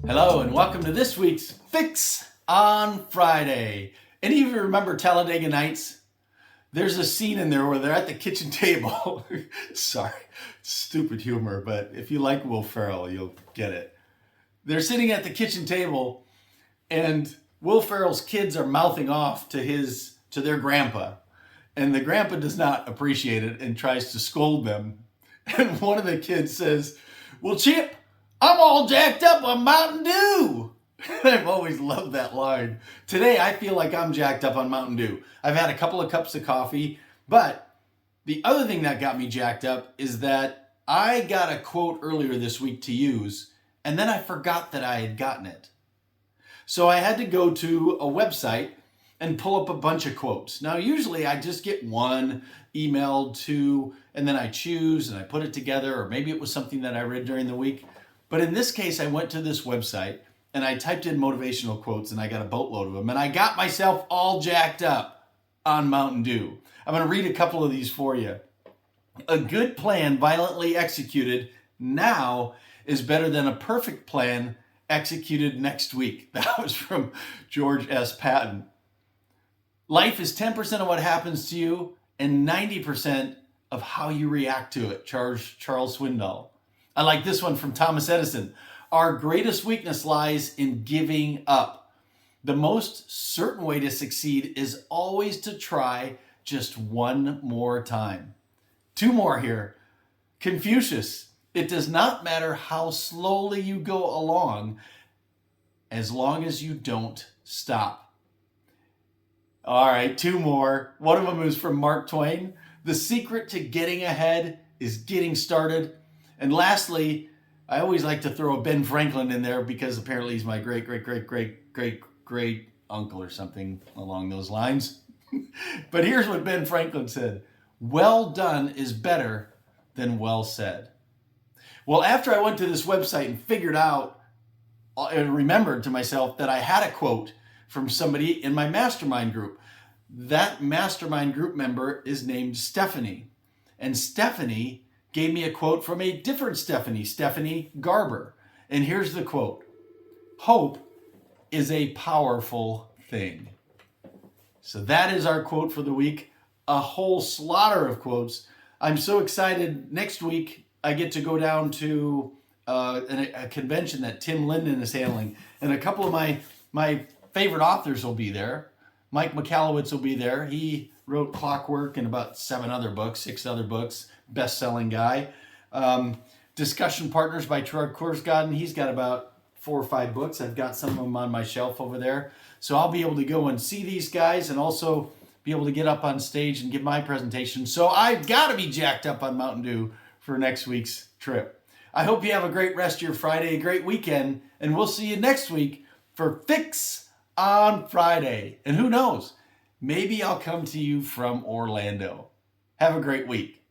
Hello and welcome to this week's Fix on Friday. Any of you remember Talladega Nights? There's a scene in there where they're at the kitchen table. Sorry, stupid humor, but if you like Will Ferrell, you'll get it. They're sitting at the kitchen table and Will Ferrell's kids are mouthing off to their grandpa. And the grandpa does not appreciate it and tries to scold them. And one of the kids says, "Well, Chip, I'm all jacked up on Mountain Dew." I've always loved that line. Today, I feel like I'm jacked up on Mountain Dew. I've had a couple of cups of coffee, but the other thing that got me jacked up is that I got a quote earlier this week to use, and then I forgot that I had gotten it. So I had to go to a website and pull up a bunch of quotes. Now, usually I just get one emailed to, and then I choose and I put it together, or maybe it was something that I read during the week. But in this case, I went to this website and I typed in motivational quotes and I got a boatload of them. And I got myself all jacked up on Mountain Dew. I'm going to read a couple of these for you. "A good plan violently executed now is better than a perfect plan executed next week." That was from George S. Patton. "Life is 10% of what happens to you and 90% of how you react to it." Charles Swindoll. I like this one from Thomas Edison. "Our greatest weakness lies in giving up. The most certain way to succeed is always to try just one more time." Two more here. Confucius. "It does not matter how slowly you go along as long as you don't stop." All right, two more. One of them is from Mark Twain. "The secret to getting ahead is getting started." And lastly, I always like to throw a Ben Franklin in there because apparently he's my great uncle or something along those lines. But here's what Ben Franklin said: "Well done is better than well said." Well, after I went to this website and figured out and remembered to myself that I had a quote from somebody in my mastermind group. That mastermind group member is named Stephanie. And Stephanie gave me a quote from a different Stephanie, Stephanie Garber. And here's the quote: "Hope is a powerful thing." So that is our quote for the week. A whole slaughter of quotes. I'm so excited. Next week, I get to go down to a convention that Tim Linden is handling. And a couple of my favorite authors will be there. Mike Michalowicz will be there. He wrote Clockwork and about 6 other books, best-selling guy. Discussion Partners by Gerard Korsgaden. He's got about 4 or 5 books. I've got some of them on my shelf over there. So I'll be able to go and see these guys and also be able to get up on stage and give my presentation. So I've got to be jacked up on Mountain Dew for next week's trip. I hope you have a great rest of your Friday, a great weekend, and we'll see you next week for Fix on Friday. And who knows, maybe I'll come to you from Orlando. Have a great week.